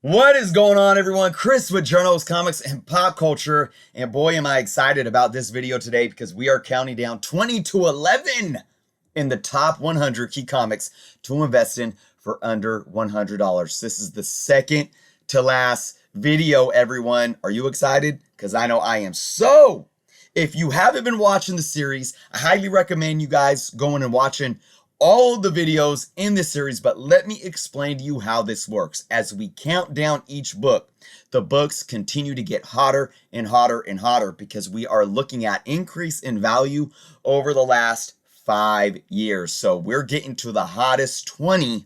What is going on, everyone? Chris with Journals, Comics, and Pop Culture. And boy, am I excited about this video today because we are counting down 20 to 11 in the top 100 key comics to invest in for under $100. This is the second to last video, everyone. Are you excited? Because I know I am. So, if you haven't been watching the series, I highly recommend you guys going and watching all of the videos in this series, but let me explain to you how this works. As we count down each book, the books continue to get hotter and hotter and hotter because we are looking at increase in value over the last 5 years. So we're getting to the hottest 20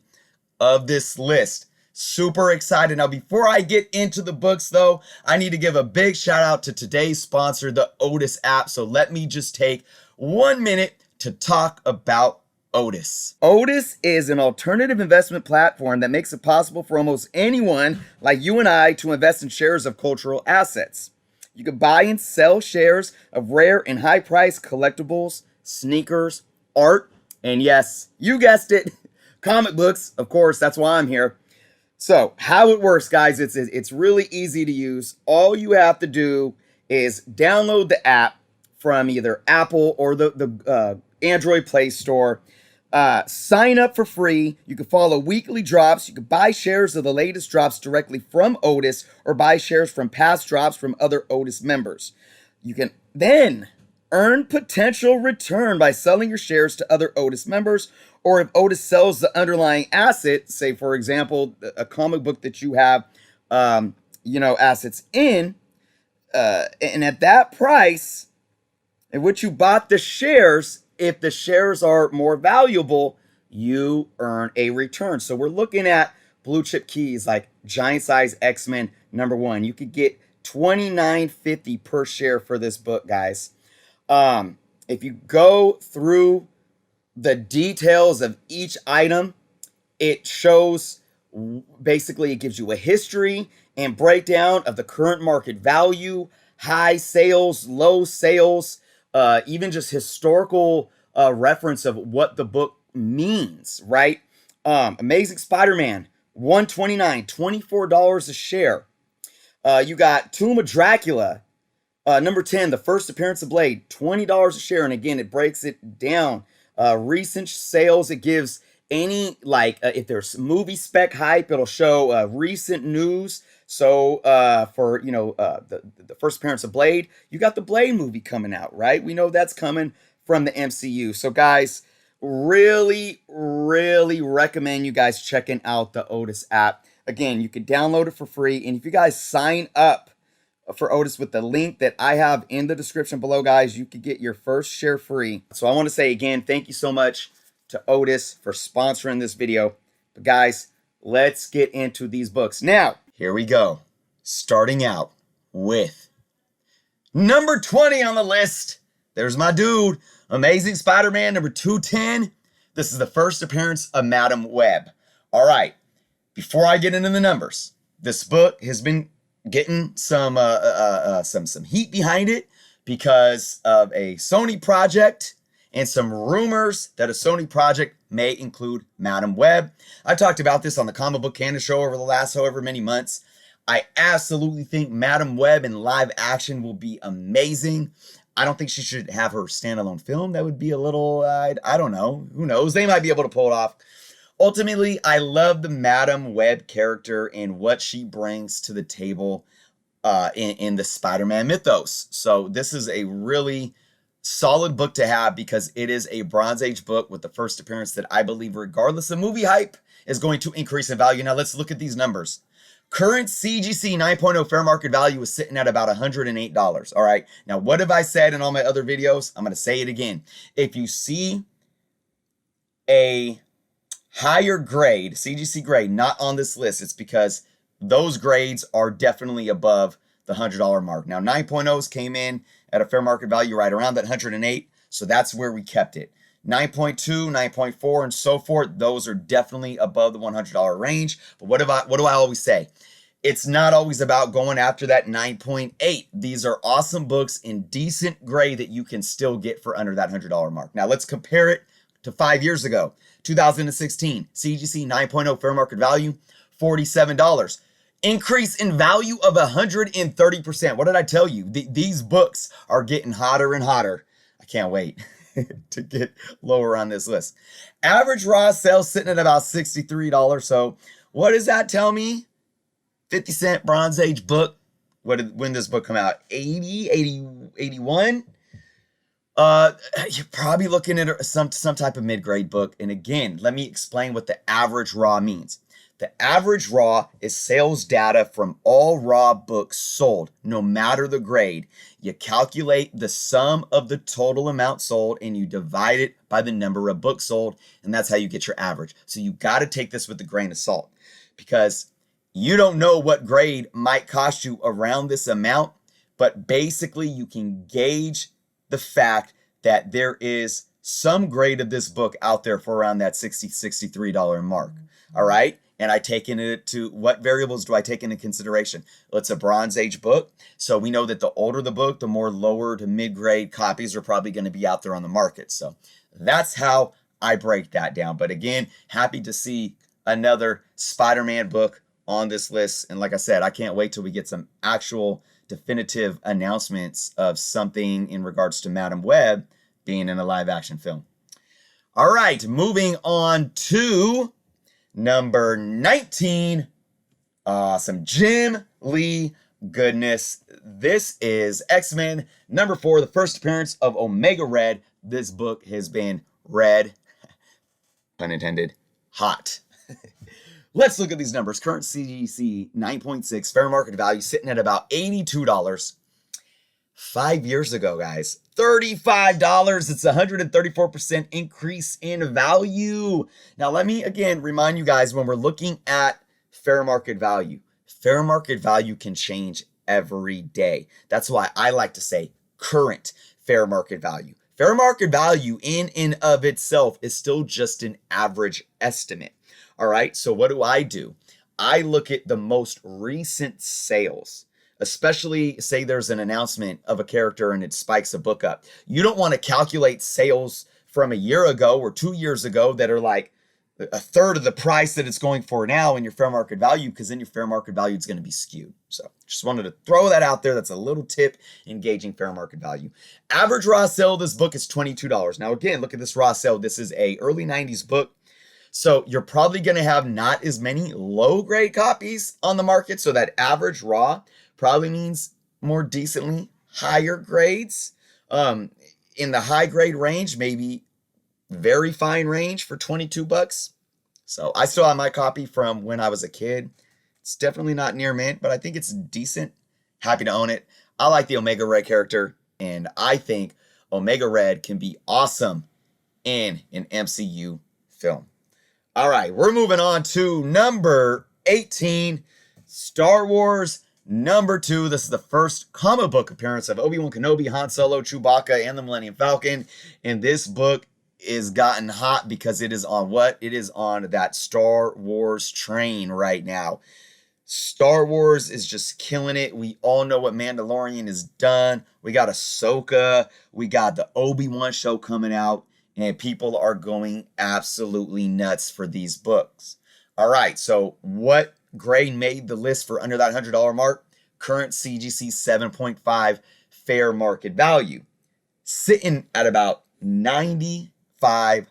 of this list. Super excited. Now, before I get into the books, though, I need to give a big shout out to today's sponsor, the Otis app. So let me just take 1 minute to talk about Otis. Otis is an alternative investment platform that makes it possible for almost anyone like you and I to invest in shares of cultural assets. You can buy and sell shares of rare and high-priced collectibles, sneakers, art, and yes, you guessed it, comic books. Of course, that's why I'm here. So, how it works, guys, it's really easy to use. All you have to do is download the app from either Apple or the Android Play Store. Sign up for free. You can follow weekly drops. You can buy shares of the latest drops directly from Otis or buy shares from past drops from other Otis members. You can then earn potential return by selling your shares to other Otis members, or if Otis sells the underlying asset, say for example, a comic book that you have, assets in, and at that price at which you bought the shares, if the shares are more valuable, you earn a return. So we're looking at blue chip keys like Giant Size X-Men #1. You could get $29.50 per share for this book, guys. If you go through the details of each item, it shows, basically it gives you a history and breakdown of the current market value, high sales, low sales, even just historical reference of what the book means, right? Amazing Spider-Man, $129, $24 a share. You got Tomb of Dracula, #10, the first appearance of Blade, $20 a share. And again, it breaks it down. Recent sales, it gives any, if there's movie spec hype, it'll show recent news. So for the first appearance of Blade, you got the Blade movie coming out, right? We know that's coming from the MCU. So guys, really recommend you guys checking out the Otis app. Again, you can download it for free, and if you guys sign up for Otis with the link that I have in the description below, guys, you could get your first share free. So I want to say again, thank you so much to Otis for sponsoring this video. But guys, let's get into these books. Now, here we go. Starting out with number 20 on the list. There's my dude, Amazing Spider-Man #210. This is the first appearance of Madam Web. All right, before I get into the numbers, this book has been getting some heat behind it because of a Sony project and some rumors that a Sony project may include Madam Web. I've talked about this on the Comic Book Canada show over the last however many months. I absolutely think Madam Web in live action will be amazing. I don't think she should have her standalone film. That would be a little, I don't know. Who knows? They might be able to pull it off. Ultimately, I love the Madam Web character and what she brings to the table in the Spider-Man mythos. So this is a really solid book to have because it is a Bronze Age book with the first appearance that I believe, regardless of movie hype, is going to increase in value. Now let's look at these numbers. Current CGC 9.0 fair market value is sitting at about $108. All right. Now, what have I said in all my other videos? I'm going to say it again. If you see a higher grade, CGC grade, not on this list, it's because those grades are definitely above the $100 mark. Now, 9.0s came in at a fair market value right around that 108. So that's where we kept it. 9.2, 9.4, and so forth, those are definitely above the $100 range. But what do I always say? It's not always about going after that 9.8. These are awesome books in decent grade that you can still get for under that $100 mark. Now let's compare it to 5 years ago. 2016, CGC 9.0 fair market value, $47. Increase in value of 130%. What did I tell you? These books are getting hotter and hotter. I can't wait to get lower on this list. Average raw sales sitting at about $63. So what does that tell me? 50-cent Bronze Age book. When did this book come out? 81? You're probably looking at some type of mid-grade book. And again, let me explain what the average raw means. The average raw is sales data from all raw books sold, no matter the grade. You calculate the sum of the total amount sold and you divide it by the number of books sold, and that's how you get your average. So you got to take this with a grain of salt because you don't know what grade might cost you around this amount, but basically you can gauge the fact that there is some grade of this book out there for around that $63 mark. All right. And I take into what variables do I take into consideration? Well, it's a Bronze Age book. So we know that the older the book, the more lower to mid-grade copies are probably going to be out there on the market. So that's how I break that down. But again, happy to see another Spider-Man book on this list. And like I said, I can't wait till we get some actual definitive announcements of something in regards to Madam Web being in a live action film. All right, moving on to number 19, some Jim Lee goodness. This is X-Men number 4, the first appearance of Omega Red. This book has been red, pun intended, hot. Let's look at these numbers. Current CGC 9.6, fair market value sitting at about $82. 5 years ago, guys, $35. It's a 134% increase in value. Now, let me again remind you guys, when we're looking at fair market value can change every day. That's why I like to say current fair market value. Fair market value in and of itself is still just an average estimate. All right, so what do? I look at the most recent sales. Especially say there's an announcement of a character and it spikes a book up. You don't want to calculate sales from a year ago or 2 years ago that are like a third of the price that it's going for now in your fair market value, because then your fair market value is going to be skewed. So just wanted to throw that out there. That's a little tip in gauging fair market value. Average raw sale of this book is $22. Now again, look at this raw sale. This is a early 90s book. So you're probably going to have not as many low grade copies on the market. So that average raw probably means more decently higher grades. In the high grade range, maybe very fine range for $22. So I still have my copy from when I was a kid. It's definitely not near mint, but I think it's decent. Happy to own it. I like the Omega Red character, and I think Omega Red can be awesome in an MCU film. All right, we're moving on to number 18, Star Wars number 2. This is the first comic book appearance of Obi-Wan Kenobi, Han Solo, Chewbacca, and the Millennium Falcon. And this book is gotten hot because it is on what? It is on that Star Wars train right now. Star Wars is just killing it. We all know what Mandalorian has done. We got Ahsoka. We got the Obi-Wan show coming out. And people are going absolutely nuts for these books. All right, so what grade made the list for under that $100 mark? Current CGC 7.5 fair market value, sitting at about $95. 5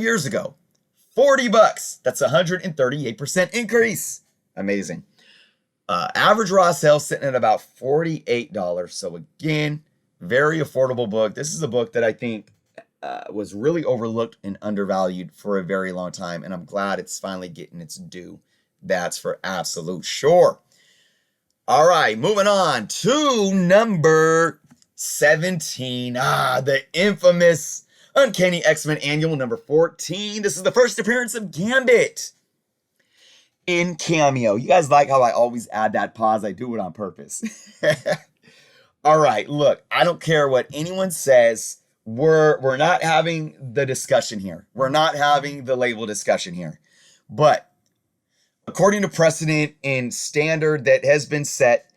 years ago, $40. That's a 138% increase. Amazing. Average raw sales sitting at about $48. So again, very affordable book. This is a book that I think was really overlooked and undervalued for a very long time, and I'm glad it's finally getting its due. That's for absolute sure. All right, moving on to number 17. The infamous Uncanny X-Men Annual number 14. This is the first appearance of Gambit in Cameo. You guys like how I always add that pause? I do it on purpose. All right, look, I don't care what anyone says. We're not having the discussion here. We're not having the label discussion here. But according to precedent and standard that has been set,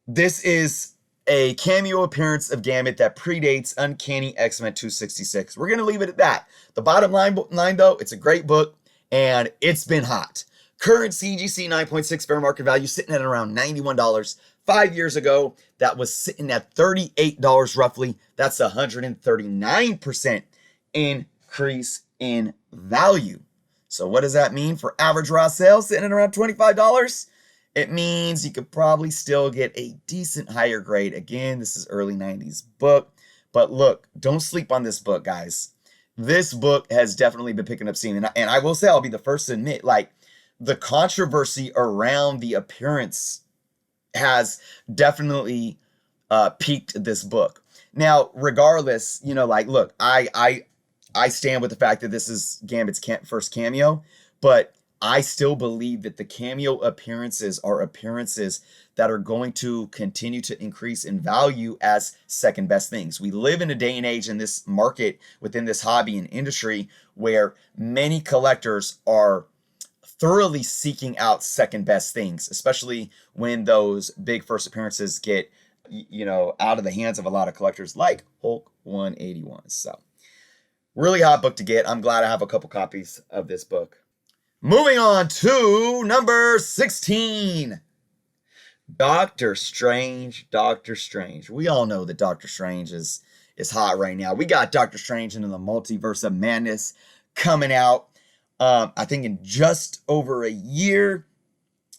this is a cameo appearance of Gambit that predates Uncanny X-Men 266. We're going to leave it at that. The bottom line, though, it's a great book, and it's been hot. Current CGC 9.6 fair market value sitting at around $91. 5 years ago, that was sitting at $38 roughly. That's a 139% increase in value. So what does that mean for average raw sales sitting at around $25? It means you could probably still get a decent higher grade. Again, this is early 90s book. But look, don't sleep on this book, guys. This book has definitely been picking up steam. And I will say, I'll be the first to admit, like, the controversy around the appearance has definitely piqued this book. Now, regardless, you know, like, look, I stand with the fact that this is Gambit's first cameo, but I still believe that the cameo appearances are appearances that are going to continue to increase in value as second best things. We live in a day and age in this market, within this hobby and industry, where many collectors are thoroughly seeking out second best things, especially when those big first appearances get, you know, out of the hands of a lot of collectors like Hulk 181. So really hot book to get. I'm glad I have a couple copies of this book. Moving on to number 16. Doctor Strange. Doctor Strange. We all know that Doctor Strange is hot right now. We got Doctor Strange into the Multiverse of Madness coming out, I think in just over a year,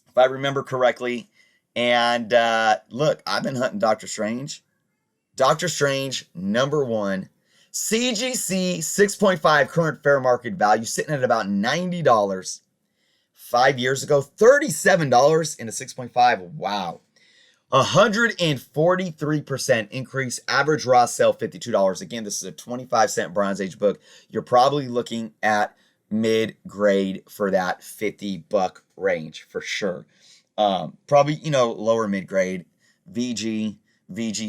if I remember correctly. And look, I've been hunting Doctor Strange. Doctor Strange, number 1. CGC 6.5 current fair market value sitting at about $90. 5 years ago, $37 in a 6.5. Wow. 143% increase. Average raw sale, $52. Again, this is a 25-cent Bronze Age book. You're probably looking at mid-grade for that $50 range for sure. Probably, you know, lower mid-grade, VG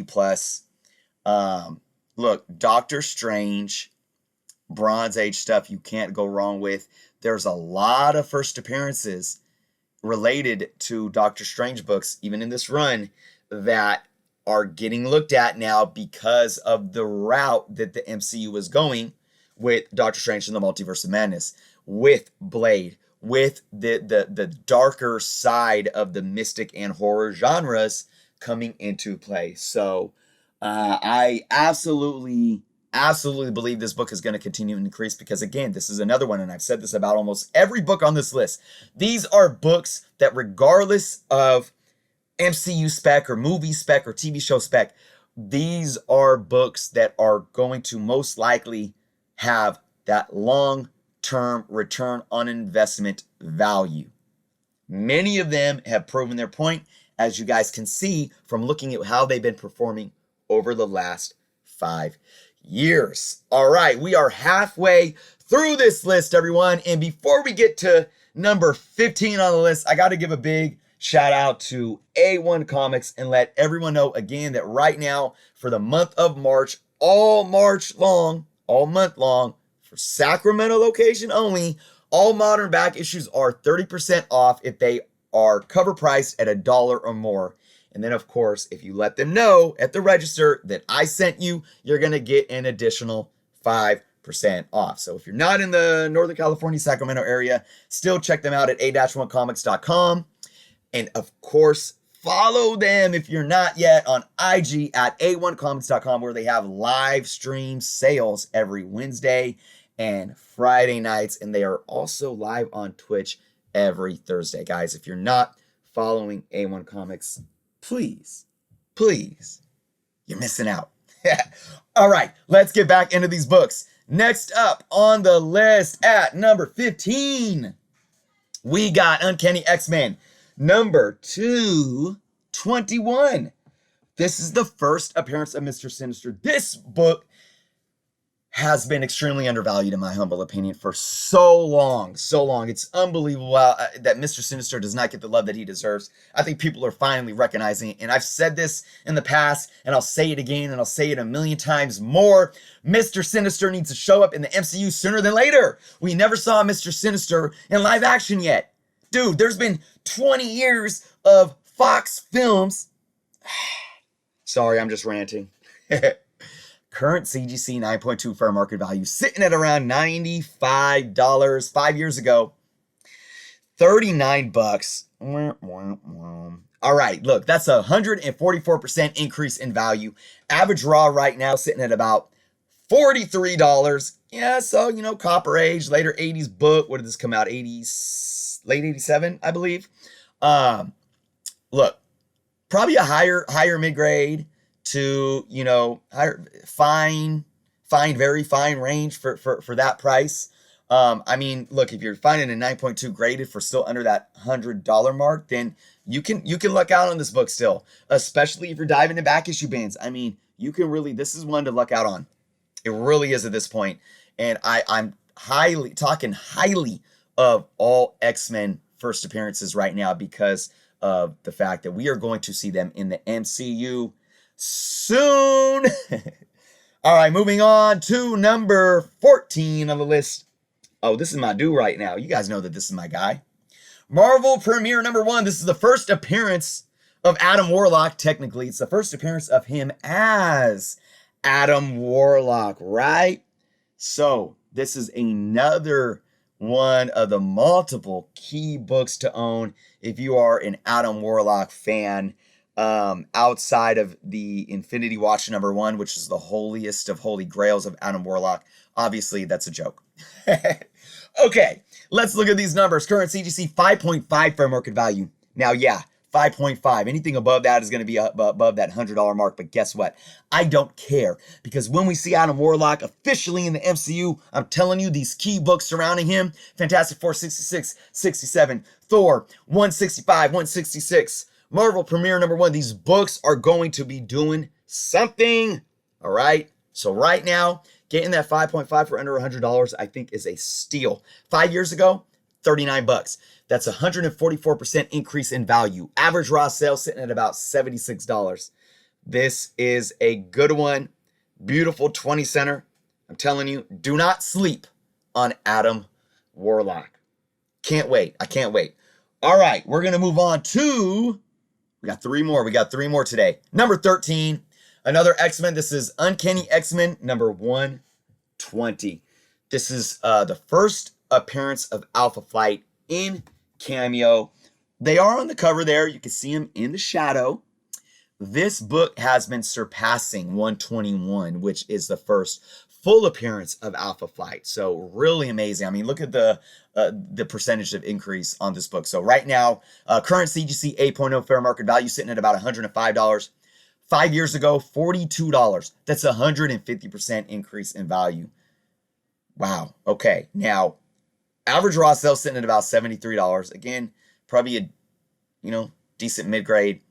plus. Look, Doctor Strange, Bronze Age stuff you can't go wrong with. There's a lot of first appearances related to Doctor Strange books, even in this run, that are getting looked at now because of the route that the MCU was going with Doctor Strange and the Multiverse of Madness, with Blade, with the darker side of the mystic and horror genres coming into play. So I absolutely believe this book is going to continue to increase because, again, this is another one, and I've said this about almost every book on this list. These are books that, regardless of MCU spec or movie spec or TV show spec, these are books that are going to most likely have that long-term return on investment value. Many of them have proven their point, as you guys can see from looking at how they've been performing over the last 5 years. All right, we are halfway through this list, everyone. And before we get to number 15 on the list, I got to give a big shout out to A1 Comics and let everyone know again that right now, for the month of March, all month long, for Sacramento location only, all modern back issues are 30% off if they are cover priced at $1 or more. And then, of course, if you let them know at the register that I sent you, you're going to get an additional 5% off. So if you're not in the Northern California, Sacramento area, still check them out at a-1comics.com. And, of course, follow them if you're not yet on IG at a1comics.com, where they have live stream sales every Wednesday and Friday nights. And they are also live on Twitch every Thursday. Guys, if you're not following A1 Comics, please, you're missing out. All right, let's get back into these books. Next up on the list at number 15, we got Uncanny X-Men number 221. This is the first appearance of Mr. Sinister. This book has been extremely undervalued, in my humble opinion, for so long. It's unbelievable that Mr. Sinister does not get the love that he deserves. I think people are finally recognizing it, and I've said this in the past, and I'll say it again, and I'll say it a million times more. Mr. Sinister needs to show up in the MCU sooner than later. We never saw Mr. Sinister in live action yet. Dude, there's been 20 years of Fox films. Sorry, I'm just ranting. Current CGC 9.2 fair market value sitting at around $95. 5 years ago, 39 bucks. All right, look, that's a 144% increase in value. Average raw right now sitting at about $43. Yeah, so, you know, Copper Age, later 80s book. What did this come out? 80s, late 87, I believe. Look, probably a higher mid-grade to, you know, higher, very fine range for that price. I mean, look, if you're finding a 9.2 graded for still under that $100 mark, then you can luck out on this book still, especially if you're diving into back issue bins. I mean, you can really, this is one to luck out on. It really is at this point. And I'm talking highly of all X-Men first appearances right now because of the fact that we are going to see them in the MCU soon. All right, moving on to number 14 on the list. Oh, this is my dude right now. You guys know that this is my guy. Marvel Premiere number 1. This is the first appearance of Adam Warlock. Technically, it's the first appearance of him as Adam Warlock, right? So this is another one of the multiple key books to own if you are an Adam Warlock fan. Outside of the Infinity Watch number 1, which is the holiest of holy grails of Adam Warlock. Obviously, that's a joke. Okay, let's look at these numbers. Current CGC 5.5 fair market value. Now, yeah, 5.5. Anything above that is going to be above that $100 mark. But guess what? I don't care, because when we see Adam Warlock officially in the MCU, I'm telling you, these key books surrounding him, Fantastic Four 66, 67, Thor 165, 166, Marvel Premiere number 1. These books are going to be doing something. All right. So right now, getting that 5.5 for under $100, I think, is a steal. 5 years ago, 39 bucks. That's a 144% increase in value. Average raw sales sitting at about $76. This is a good one. Beautiful 20 center. I'm telling you, do not sleep on Adam Warlock. Can't wait. I can't wait. All right, we're going to move on to, we got three more today. Number 13, another X-Men. This is Uncanny X-Men number 120. This is the first appearance of Alpha Flight in CAMEO. They are on the cover there. You can see him in the shadow. This book has been surpassing 121, which is the first full appearance of Alpha Flight. So really amazing. I mean, look at the percentage of increase on this book. So right now, current CGC 8.0 fair market value sitting at about $105. 5 years ago, $42. That's a 150% increase in value. Wow. Okay. Now, average raw sales sitting at about $73. Again, probably a, you know, decent mid-grade.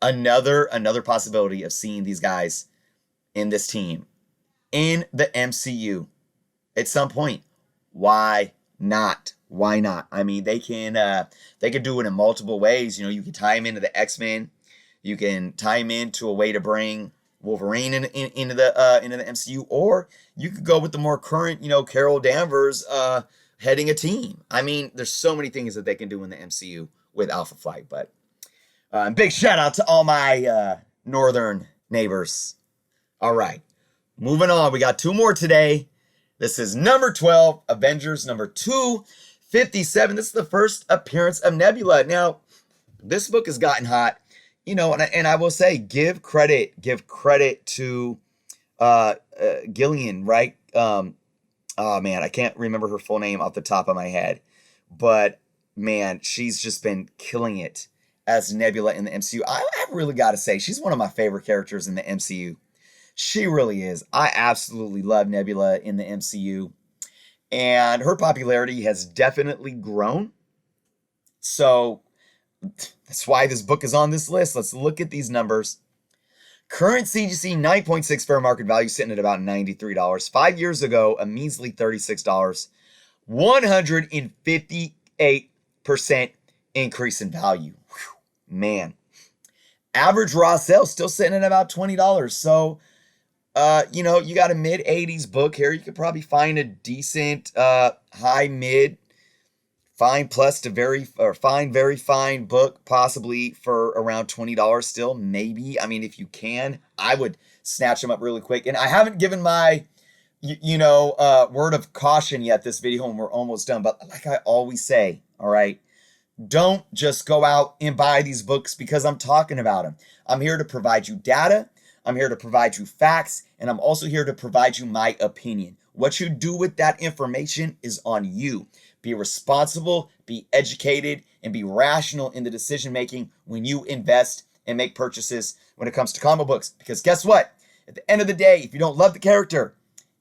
Another possibility of seeing these guys in this team in the MCU at some point. Why not? Why not? I mean, they can do it in multiple ways. You know, you can tie them into the X-Men. You can tie him into a way to bring Wolverine into the MCU, or you could go with the more current, you know, Carol Danvers heading a team. I mean, there's so many things that they can do in the MCU with Alpha Flight. But big shout out to all my northern neighbors. All right, moving on. We got two more today. This is number 12, Avengers number 257. This is the first appearance of Nebula. Now, this book has gotten hot. You know, and I will say, give credit to Gillian, right? Oh man, I can't remember her full name off the top of my head, but man, she's just been killing it as Nebula in the MCU. I really got to say, she's one of my favorite characters in the MCU. She really is. I absolutely love Nebula in the MCU, and her popularity has definitely grown. So that's why this book is on this list. Let's look at these numbers. Current CGC 9.6 fair market value sitting at about $93. 5 years ago, a measly $36. 158% increase in value. Whew, man. Average raw sales still sitting at about $20. So, you know, you got a mid-80s book here. You could probably find a decent high mid fine plus to very fine book, possibly for around $20 still, maybe. I mean, if you can, I would snatch them up really quick. And I haven't given my word of caution yet this video, and we're almost done. But like I always say, all right, don't just go out and buy these books because I'm talking about them. I'm here to provide you data. I'm here to provide you facts. And I'm also here to provide you my opinion. What you do with that information is on you. Be responsible, be educated, and be rational in the decision making when you invest and make purchases when it comes to comic books. Because guess what? At the end of the day, if you don't love the character,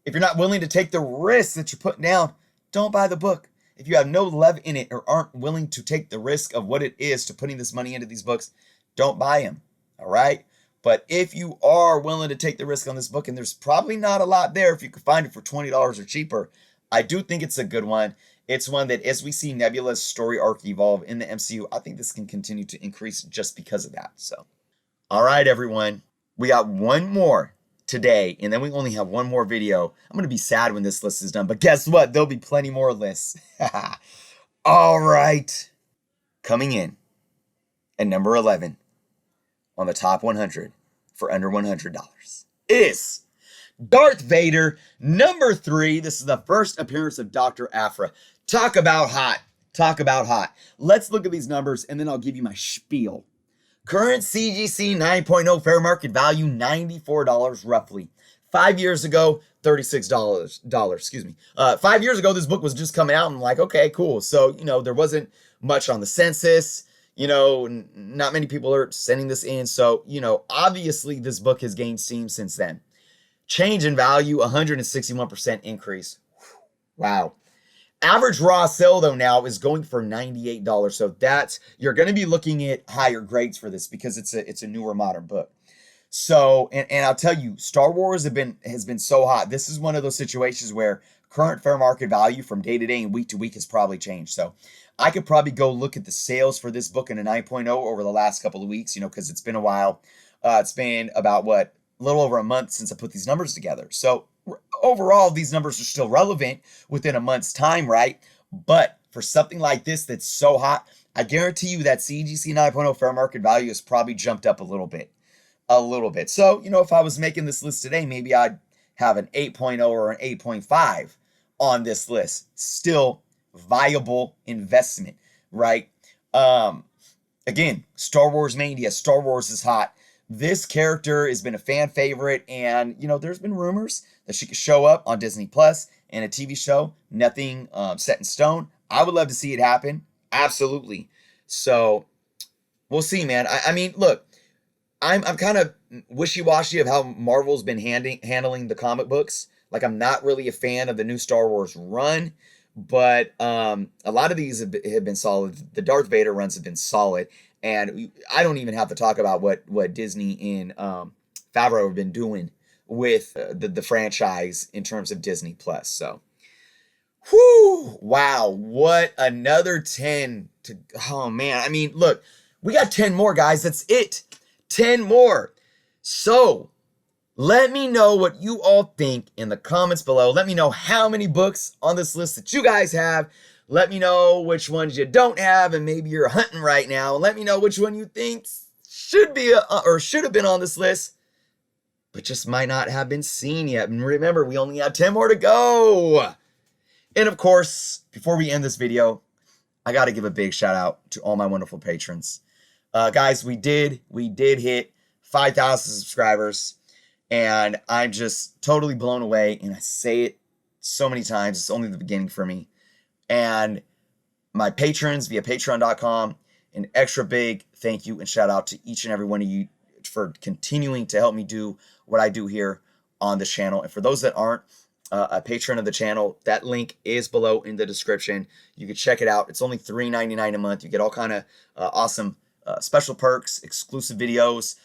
if you're not willing to take the risk that you're putting down, don't buy the book. If you have no love in it or aren't willing to take the risk of what it is to putting this money into these books, don't buy them. All right? But if you are willing to take the risk on this book, and there's probably not a lot there if you could find it for $20 or cheaper, I do think it's a good one. It's one that as we see Nebula's story arc evolve in the MCU, I think this can continue to increase just because of that. So, all right, everyone. We got one more today, and then we only have one more video. I'm going to be sad when this list is done, but guess what? There'll be plenty more lists. All right. Coming in at number 11 on the top 100 for under $100 is Darth Vader, number 3. This is the first appearance of Dr. APHRA. Talk about hot. Talk about hot. Let's look at these numbers, and then I'll give you my spiel. Current CGC 9.0 fair market value, $94 roughly. 5 years ago, $36. Excuse me. 5 years ago, this book was just coming out, and I'm like, okay, cool. So, there wasn't much on the census. Not many people are sending this in. So, obviously this book has gained steam since then. Change in value, 161% increase. Wow. Average raw sale, though, now is going for $98. So you're going to be looking at higher grades for this because it's a newer modern book. So, and I'll tell you, Star Wars has been so hot. This is one of those situations where current fair market value from day to day and week to week has probably changed. So I could probably go look at the sales for this book in a 9.0 over the last couple of weeks, because it's been a while. It's been about a little over a month since I put these numbers together. So overall, these numbers are still relevant within a month's time, right? But for something like this that's so hot, I guarantee you that CGC 9.0 fair market value has probably jumped up a little bit. So, if I was making this list today, maybe I'd have an 8.0 or an 8.5 on this list. Still viable investment, right? Again, Star Wars mania. Star Wars is hot. This character has been a fan favorite, and there's been rumors that she could show up on Disney Plus in a TV show. Nothing set in stone. I would love to see it happen. Absolutely. So we'll see, man. I mean, look, I'm kind of wishy-washy of how Marvel's been handling the comic books. Like, I'm not really a fan of the new Star Wars run, but a lot of these have been solid. The Darth Vader runs have been solid. And I don't even have to talk about what Disney and Favreau have been doing with the franchise in terms of Disney Plus. So, whew, wow, what another 10 to, oh man. I mean, look, we got 10 more, guys. That's it. 10 more. So, let me know what you all think in the comments below. Let me know how many books on this list that you guys have. Let me know which ones you don't have, and maybe you're hunting right now. Let me know which one you think should be or should have been on this list, but just might not have been seen yet. And remember, we only have 10 more to go. And of course, before we end this video, I got to give a big shout out to all my wonderful patrons. Guys, we did hit 5,000 subscribers, and I'm just totally blown away. And I say it so many times. It's only the beginning for me. And my patrons via patreon.com, an extra big thank you and shout out to each and every one of you for continuing to help me do what I do here on this channel. And for those that aren't a patron of the channel, that link is below in the description. You can check it out. It's only $3.99 a month. You get all kind of awesome special perks, exclusive videos,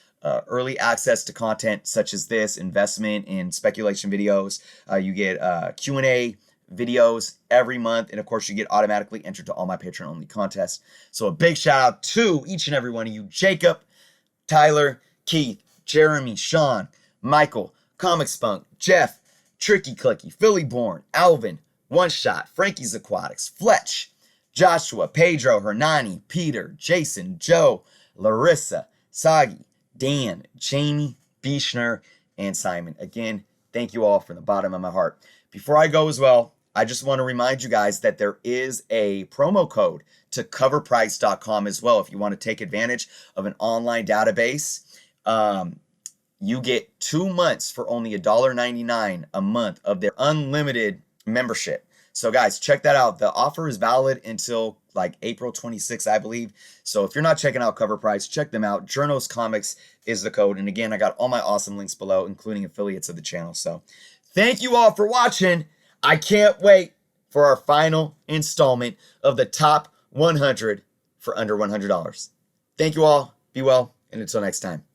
early access to content such as this, investment and speculation videos. You get Q&A videos every month, and of course you get automatically entered to all my Patreon only contests. So a big shout out to each and every one of you: Jacob, Tyler, Keith, Jeremy, Sean, Michael, Comic Spunk, Jeff, Tricky Clicky, Philly Born, Alvin, One Shot, Frankie's Aquatics, Fletch, Joshua, Pedro, Hernani, Peter, Jason, Joe, Larissa, Sagi, Dan, Jamie, Bishner, and Simon. Again, Thank you all from the bottom of my heart. Before I go as well, I just want to remind you guys that there is a promo code to covrprice.com as well. If you want to take advantage of an online database, you get 2 months for only $1.99 a month of their unlimited membership. So guys, check that out. The offer is valid until like April 26th, I believe. So if you're not checking out Covrprice, check them out. Journos Comics is the code. And again, I got all my awesome links below, including affiliates of the channel. So thank you all for watching. I can't wait for our final installment of the top 100 for under $100. Thank you all. Be well. And until next time.